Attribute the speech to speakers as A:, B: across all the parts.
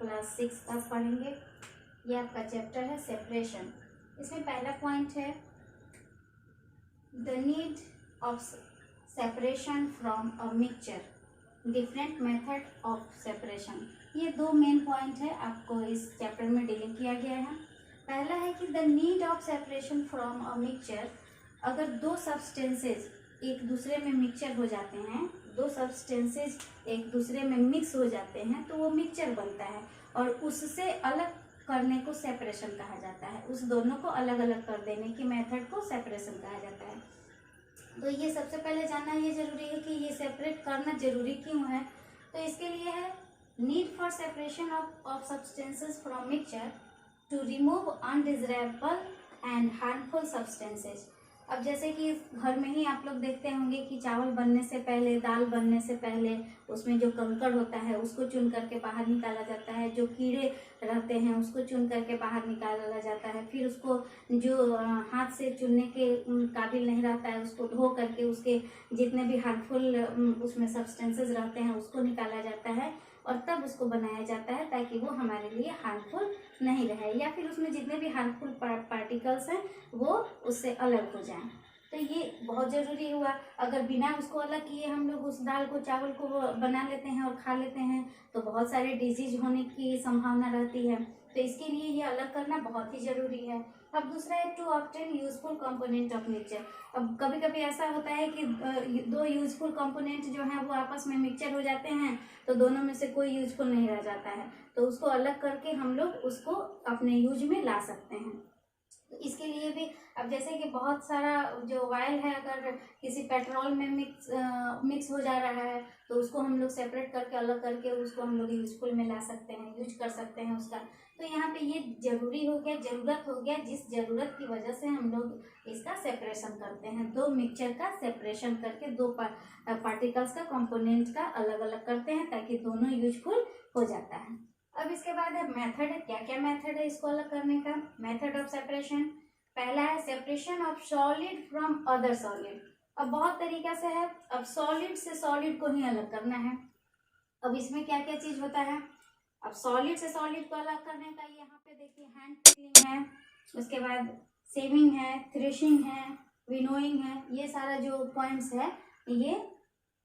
A: Class 6 तक पढ़ेंगे। ये आपका चैप्टर है सेपरेशन। इसमें पहला पॉइंट है the need of separation from a mixture, different method of separation. ये दो मेन पॉइंट है, आपको इस चैप्टर में डील किया गया है। पहला है कि the need of separation from a mixture. अगर दो सब्सटेंसेज एक दूसरे में मिक्सचर हो जाते हैं, दो सब्सटेंसेज एक दूसरे में मिक्स हो जाते हैं तो वो मिक्सचर बनता है, और उससे अलग करने को सेपरेशन कहा जाता है। उस दोनों को अलग अलग कर देने की मेथड को सेपरेशन कहा जाता है। तो ये सबसे पहले जानना ये जरूरी है कि ये सेपरेट करना जरूरी क्यों है। तो इसके लिए है need for separation of substances from mixture to remove undesirable and harmful substances. अब जैसे कि घर में ही आप लोग देखते होंगे कि चावल बनने से पहले, दाल बनने से पहले उसमें जो कंकड़ होता है उसको चुन करके बाहर निकाला जाता है, जो कीड़े रहते हैं उसको चुन करके बाहर निकाला जाता है, फिर उसको जो हाथ से चुनने के काबिल नहीं रहता है उसको धो करके उसके जितने भी हार्मफुल उसमें सब्सटेंसेस रहते हैं उसको निकाला जाता है, और तब उसको बनाया जाता है ताकि वो हमारे लिए हार्मफुल नहीं रहे, या फिर उसमें जितने भी हार्मफुल पार्टिकल्स हैं वो उससे अलग हो जाएं। तो ये बहुत ज़रूरी हुआ। अगर बिना उसको अलग किए हम लोग उस दाल को, चावल को बना लेते हैं और खा लेते हैं तो बहुत सारे डिजीज होने की संभावना रहती है। तो इसके लिए ये अलग करना बहुत ही ज़रूरी है। अब दूसरा है to obtain useful component of mixture. अब कभी कभी ऐसा होता है कि दो यूजफुल कंपोनेंट जो हैं वो आपस में मिक्सचर हो जाते हैं, तो दोनों में से कोई यूजफुल नहीं रह जाता है, तो उसको अलग करके हम लोग उसको अपने यूज में ला सकते हैं। तो इसके लिए भी अब जैसे कि बहुत सारा जो ऑयल है अगर किसी पेट्रोल में मिक्स हो जा रहा है तो उसको हम लोग सेपरेट करके अलग करके उसको हम लोग यूजफुल में ला सकते हैं, यूज कर सकते हैं उसका। तो यहाँ पे ये जरूरी हो गया, जरूरत हो गया, जिस जरूरत की वजह से हम लोग इसका सेपरेशन करते हैं। दो मिक्सचर का सेपरेशन करके दो पार्टिकल्स का, कंपोनेंट का अलग अलग करते हैं ताकि दोनों यूजफुल हो जाता है। अब इसके बाद है मेथड है, क्या क्या मेथड है इसको अलग करने का। मेथड ऑफ सेपरेशन, पहला है separation of solid from other solid. अब बहुत तरीका से है, अब सॉलिड से सॉलिड को ही अलग करना है। अब इसमें क्या क्या चीज होता है, अब सॉलिड से सॉलिड को अलग करने का यहाँ पे देखिए हैंड पिकलिंग है, उसके बाद सेविंग है, थ्रेशिंग है, विनोइंग है, ये सारा जो पॉइंट्स है ये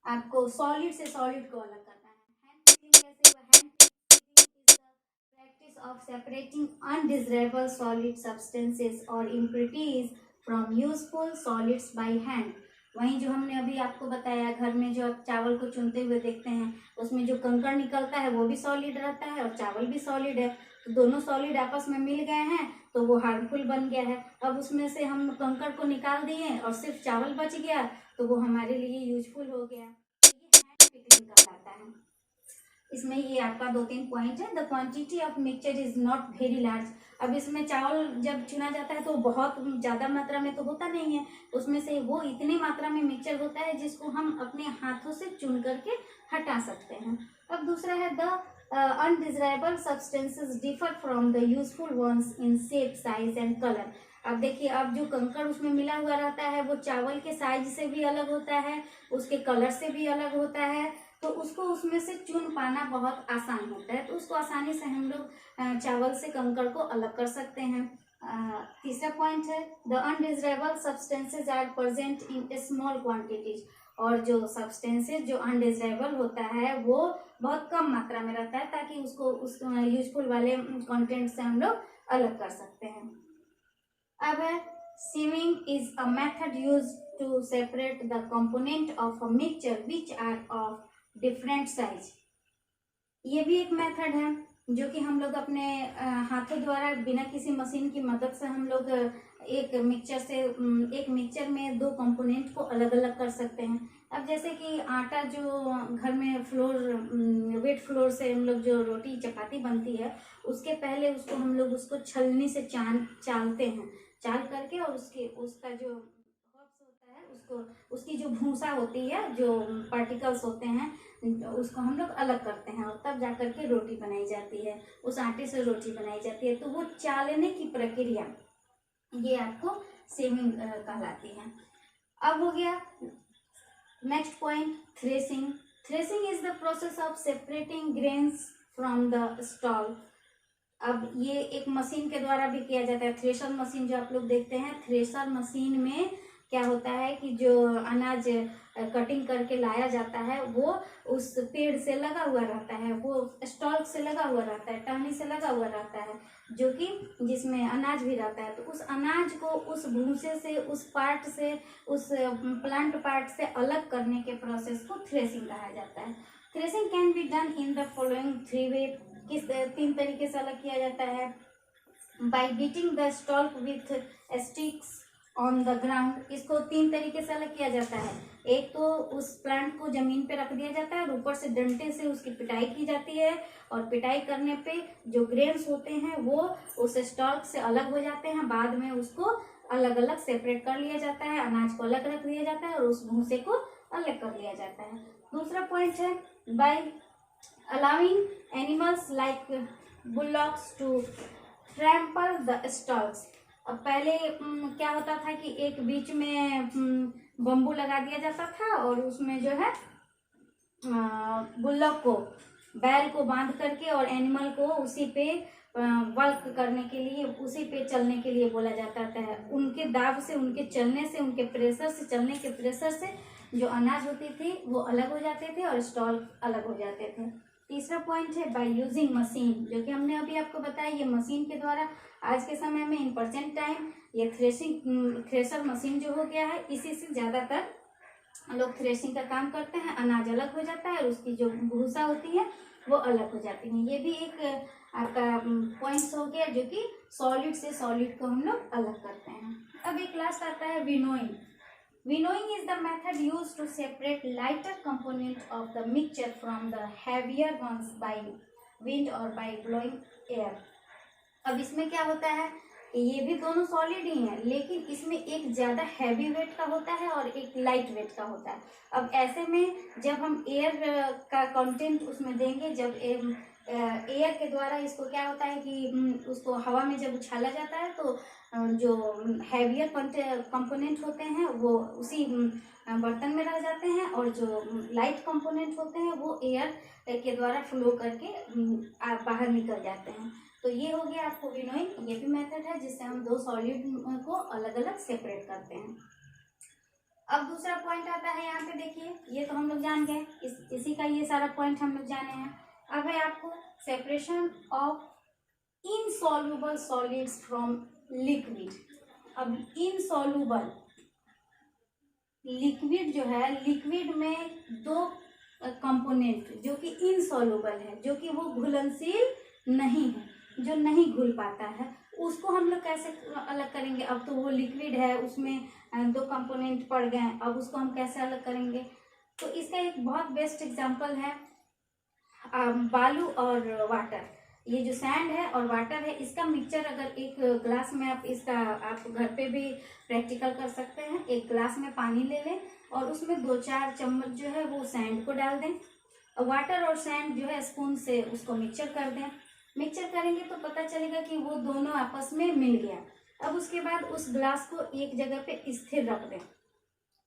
A: आपको सॉलिड से सॉलिड को अलग करना है। हैंड पिकलिंग कैसे हुआ, hand pickling is the practice of separating undesirable solid substances or impurities from useful solids by hand। वहीं जो हमने अभी आपको बताया, घर में जो आप चावल को चुनते हुए देखते हैं उसमें जो कंकड़ निकलता है वो भी सॉलिड रहता है और चावल भी सॉलिड है, तो दोनों सॉलिड आपस में मिल गए हैं तो वो हार्मफुल बन गया है। अब उसमें से हम कंकड़ को निकाल दिए और सिर्फ चावल बच गया तो वो हमारे लिए यूजफुल हो गया। तो ये हैंड पिकलिंग कहलाता है। इसमें ये आपका 2-3 पॉइंट है। The quantity of mixture is not very large. अब इसमें चावल जब चुना जाता है तो बहुत ज़्यादा मात्रा में तो होता नहीं है, उसमें से वो इतनी मात्रा में मिक्सचर होता है जिसको हम अपने हाथों से चुन करके हटा सकते हैं। अब दूसरा है the undesirable substances differ from the useful ones in shape, size and colour. अब देखिए, अब जो कंकड़ उसमें मिला हुआ रहता है वो चावल के साइज से भी अलग होता है, उसके कलर से भी अलग होता है, तो उसको उसमें से चुन पाना बहुत आसान होता है। तो उसको आसानी से हम लोग चावल से कंकड़ को अलग कर सकते हैं। तीसरा पॉइंट है the undesirable substances are present in small quantities. और जो सब्सटेंसेज जो अनडिजायरेबल होता है वो बहुत कम मात्रा में रहता है ताकि उसको उस यूजफुल वाले कंटेंट से हम लोग अलग कर सकते हैं। अब है sieving is a method used to separate the component of a mixture which are of different size. ये भी एक मेथड है जो कि हम लोग अपने हाथों द्वारा बिना किसी मशीन की मदद से हम लोग एक मिक्सचर में दो कंपोनेंट को अलग अलग कर सकते हैं। अब जैसे कि आटा जो घर में वेट फ्लोर से हम लोग जो रोटी चपाती बनती है उसके पहले उसको हम लोग उसको छलनी से चालते हैं, चाल करके और उसका जो होता है उसको, उसकी जो भूसा होती है, जो पार्टिकल्स होते हैं उसको हम लोग अलग करते हैं और तब जाकर के रोटी बनाई जाती है, उस आटे से रोटी बनाई जाती है। तो वो चालने की प्रक्रिया ये आपको सेविंग कहलाती है। अब हो गया next point threshing. Threshing is the process of separating grains from the stall. अब ये एक मशीन के द्वारा भी किया जाता है, थ्रेशर मशीन जो आप लोग देखते हैं। थ्रेशर मशीन में क्या होता है कि जो अनाज कटिंग करके लाया जाता है वो उस पेड़ से लगा हुआ रहता है, वो स्टॉक से लगा हुआ रहता है, टहनी से लगा हुआ रहता है, जो कि जिसमें अनाज भी रहता है। तो उस अनाज को उस भूसे से, उस पार्ट से, उस प्लांट पार्ट से अलग करने के प्रोसेस को थ्रेसिंग कहा जाता है। Threshing can be done in the following 3 वे। किस 3 तरीके से अलग किया जाता है? Bye beating the stock with sticks on the ground. इसको 3 तरीके से अलग किया जाता है। एक तो उस प्लांट को जमीन पे रख दिया जाता है और ऊपर से डंडे से उसकी पिटाई की जाती है, और पिटाई करने पे जो ग्रेन्स होते हैं वो उस स्टॉक से अलग हो जाते हैं। बाद में उसको अलग अलग सेपरेट कर लिया जाता है, अनाज को अलग रख दिया जाता है और उस भूसे को अलग कर लिया जाता है। दूसरा पॉइंट है by allowing animals like bullocks to trample the stalks. अब पहले क्या होता था कि एक बीच में बम्बू लगा दिया जाता था और उसमें जो है बुल्लॉक को, बैल को बांध करके और एनिमल को उसी पे वर्क करने के लिए, उसी पे चलने के लिए बोला जाता था। उनके दाब से, उनके चलने से, उनके प्रेशर से, चलने के प्रेशर से जो अनाज होती थी वो अलग हो जाते थे और स्टॉल अलग हो जाते थे। तीसरा पॉइंट है बाय यूजिंग मशीन, जो कि हमने अभी आपको बताया। ये मशीन के द्वारा आज के समय में इन परसेंट टाइम ये थ्रेशर मशीन जो हो गया है, इसी से ज़्यादातर लोग थ्रेशिंग का काम करते हैं। अनाज अलग हो जाता है और उसकी जो भूसा होती है वो अलग हो जाती है। ये भी एक आपका पॉइंट्स हो गया जो कि सॉलिड से सॉलिड को हम लोग अलग करते हैं। अब एक लास्ट आता है winnowing. Winnowing is the method used to separate lighter component of the mixture from the heavier ones by wind or by blowing air। अब इसमें क्या होता है कि ये भी दोनों सॉलिड ही हैं, लेकिन इसमें एक ज़्यादा हैवी वेट का होता है और एक लाइट वेट का होता है। अब ऐसे में जब हम एयर का कंटेंट उसमें देंगे, जब एयर के द्वारा इसको क्या होता है कि उसको हवा में जब उछाला जाता है तो जो हैवियर कंपोनेंट होते हैं वो उसी बर्तन में रह जाते हैं, और जो लाइट कंपोनेंट होते हैं वो एयर के द्वारा फ्लो करके बाहर निकल जाते हैं। तो ये हो गया आपको विनोइंग। ये भी मेथड है जिससे हम दो सॉलिड को अलग अलग सेपरेट करते हैं। अब दूसरा पॉइंट आता है, यहाँ पे देखिए, ये तो हम लोग जान गए, इसी का ये सारा पॉइंट हम लोग जाने हैं। अब है आपको separation of insoluble solids from liquid. अब इनसॉल्युबल लिक्विड जो है, लिक्विड में दो कंपोनेंट जो कि इनसॉल्युबल है, जो कि वो घुलनशील नहीं है, जो नहीं घुल पाता है, उसको हम लोग कैसे अलग करेंगे? अब तो वो लिक्विड है, उसमें दो कंपोनेंट पड़ गए, अब उसको हम कैसे अलग करेंगे? तो इसका एक बहुत बेस्ट एग्जांपल है बालू और वाटर। ये जो सैंड है और वाटर है, इसका मिक्सचर अगर एक ग्लास में आप घर पे भी प्रैक्टिकल कर सकते हैं। एक ग्लास में पानी ले लें और उसमें 2-4 चम्मच जो है वो सैंड को डाल दें, वाटर और सैंड जो है स्पून से उसको मिक्सचर कर दें। मिक्सचर करेंगे तो पता चलेगा कि वो दोनों आपस में मिल गया। अब उसके बाद उस ग्लास को एक जगह पे स्थिर रख दें।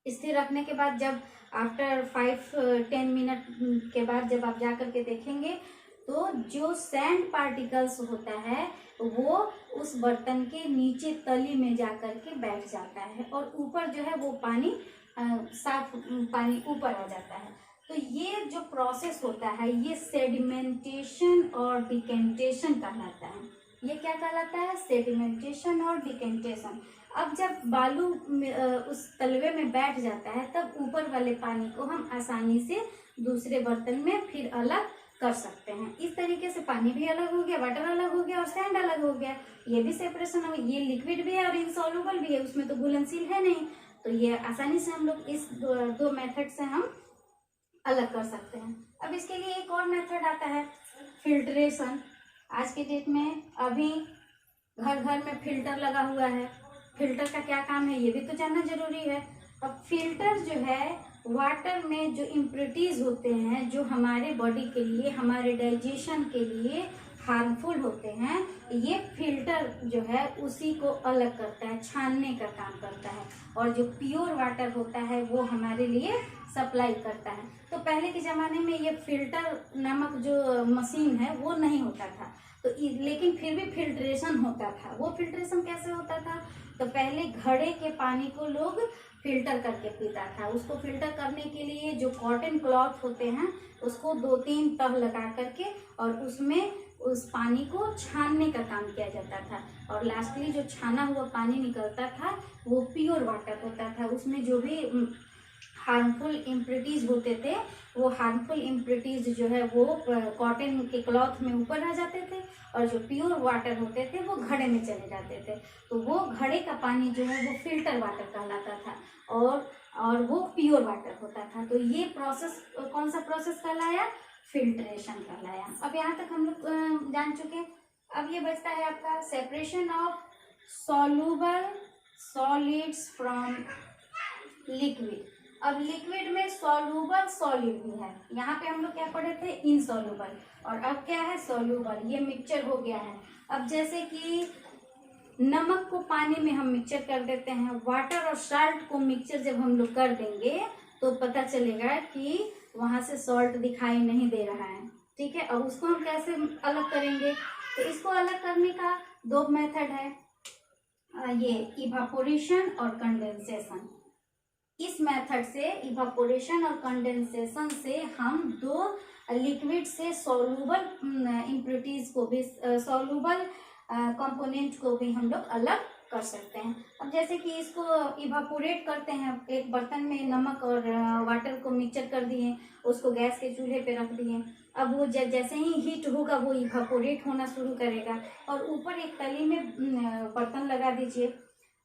A: स्थिर रखने के बाद जब आफ्टर 5-10 मिनट के बाद जब आप जा करके देखेंगे तो जो सैंड पार्टिकल्स होता है वो उस बर्तन के नीचे तली में जा करके बैठ जाता है और ऊपर जो है वो पानी साफ पानी ऊपर आ जाता है। तो ये जो प्रोसेस होता है ये सेडिमेंटेशन और डिकेंटेशन कहलाता है। ये क्या कहलाता है? सेडिमेंटेशन और डिकेंटेशन। अब जब बालू उस तलवे में बैठ जाता है तब ऊपर वाले पानी को हम आसानी से दूसरे बर्तन में फिर अलग कर सकते हैं। इस तरीके से पानी भी अलग हो गया, वाटर अलग हो गया और सैंड अलग हो गया। ये भी सेपरेशन हो, ये लिक्विड भी है और इनसॉल्युबल भी है, उसमें तो घुलनशील है नहीं। तो ये आसानी से हम लोग इस दो मेथड से हम अलग कर सकते हैं। अब इसके लिए एक और मेथड आता है फिल्ट्रेशन। आज के डेट में अभी घर घर में फिल्टर लगा हुआ है। फिल्टर का क्या काम है ये भी तो जानना जरूरी है। अब फिल्टर जो है वाटर में जो इम्प्योरिटीज होते हैं जो हमारे बॉडी के लिए, हमारे डाइजेशन के लिए हार्मफुल होते हैं, ये फिल्टर जो है उसी को अलग करता है, छानने का काम करता है, और जो प्योर वाटर होता है वो हमारे लिए सप्लाई करता है। तो पहले के ज़माने में ये फिल्टर नामक जो मशीन है वो नहीं होता था, तो लेकिन फिर भी फिल्ट्रेशन होता था। वो फिल्ट्रेशन कैसे होता था? तो पहले घड़े के पानी को लोग फिल्टर करके पीता था। उसको फिल्टर करने के लिए जो कॉटन क्लॉथ होते हैं उसको 2-3 तह लगा करके और उसमें उस पानी को छानने का काम किया जाता था, और लास्टली जो छाना हुआ पानी निकलता था वो प्योर वाटर होता था। उसमें जो भी हार्मफुल इम्प्योरिटीज होते थे वो हार्मफुल इम्प्योरिटीज जो है वो कॉटन के क्लॉथ में ऊपर आ जाते थे, और जो प्योर वाटर होते थे वो घड़े में चले जाते थे। तो वो घड़े का पानी जो है वो फिल्टर वाटर कहलाता था, और वो प्योर वाटर होता था। तो ये प्रोसेस कौन सा प्रोसेस कहलाया? फिल्ट्रेशन कहलाया। अब यहाँ तक हम लोग जान चुके। अब ये बचता है आपका separation of soluble solids from liquid. अब लिक्विड में सॉल्यूबल सॉलिड भी है। यहाँ पे हम लोग क्या पढ़े थे? इनसॉल्यूबल, और अब क्या है? सॉल्यूबल। ये मिक्सचर हो गया है। अब जैसे कि नमक को पानी में हम मिक्सचर कर देते हैं, वाटर और साल्ट को मिक्सचर जब हम लोग कर देंगे तो पता चलेगा कि वहां से सॉल्ट दिखाई नहीं दे रहा है। ठीक है, अब उसको हम कैसे अलग करेंगे? तो इसको अलग करने का 2 मेथड है, ये इवापोरेशन और कंडेंसेशन। इस मेथड से, इवापोरेशन और कंडेंसेशन से, हम 2 लिक्विड से सॉल्यूबल इम्प्योरिटीज को भी, सॉल्यूबल कंपोनेंट को भी हम लोग अलग कर सकते हैं। अब जैसे कि इसको इवापोरेट करते हैं, एक बर्तन में नमक और वाटर को मिक्सचर कर दिए, उसको गैस के चूल्हे पे रख दिए। अब वो जैसे ही हीट होगा वो इवापोरेट होना शुरू करेगा, और ऊपर एक तली में बर्तन लगा दीजिए।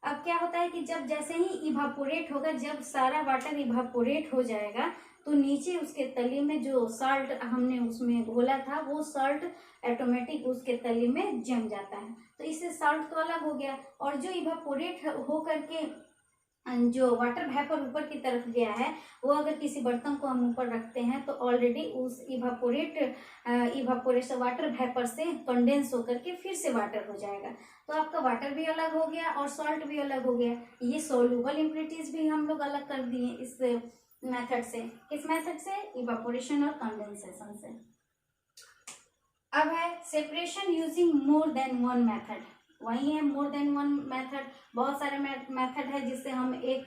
A: अब क्या होता है कि जब जैसे ही इवापोरेट होगा, जब सारा वाटर इवापोरेट हो जाएगा तो नीचे उसके तली में जो साल्ट हमने उसमें घोला था वो साल्ट ऑटोमेटिक उसके तली में जम जाता है। तो इससे साल्ट तो अलग हो गया, और जो इवापोरेट हो करके जो वाटर वेपर ऊपर की तरफ गया है वो अगर किसी बर्तन को हम ऊपर रखते हैं तो ऑलरेडी उस इवापोरेशन वाटर वेपर से कंडेंस होकर के फिर से वाटर हो जाएगा। तो आपका वाटर भी अलग हो गया और सॉल्ट भी अलग हो गया। ये सॉल्युबल इम्प्योरिटीज भी हम लोग अलग कर दिए इस मेथड से। किस मेथड से? इवापोरेशन और कंडेंसेशन से। अब है separation using more than one method. वही है मोर देन वन मेथड। बहुत सारे मेथड है जिससे हम एक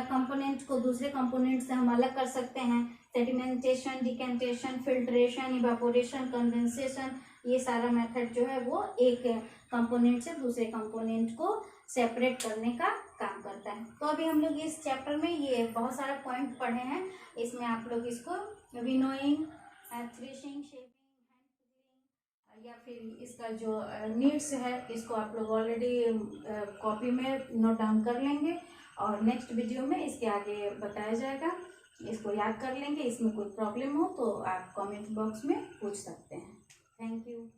A: कंपोनेंट को दूसरे कंपोनेंट से हम अलग कर सकते हैं। Sedimentation, decantation, filtration, evaporation, condensation, ये सारा मेथड जो है वो एक कंपोनेंट से दूसरे कंपोनेंट को सेपरेट करने का काम करता है। तो अभी हम लोग इस चैप्टर में ये बहुत सारा पॉइंट पढ़े हैं। इसमें आप लोग इसको विनोइंग, थ्रेशिंग, शेपिंग, या फिर इसका जो नीड्स है इसको आप लोग ऑलरेडी कॉपी में नोट डाउन कर लेंगे, और नेक्स्ट वीडियो में इसके आगे बताया जाएगा। इसको याद कर लेंगे। इसमें कोई प्रॉब्लम हो तो आप कमेंट बॉक्स में पूछ सकते हैं। Thank you.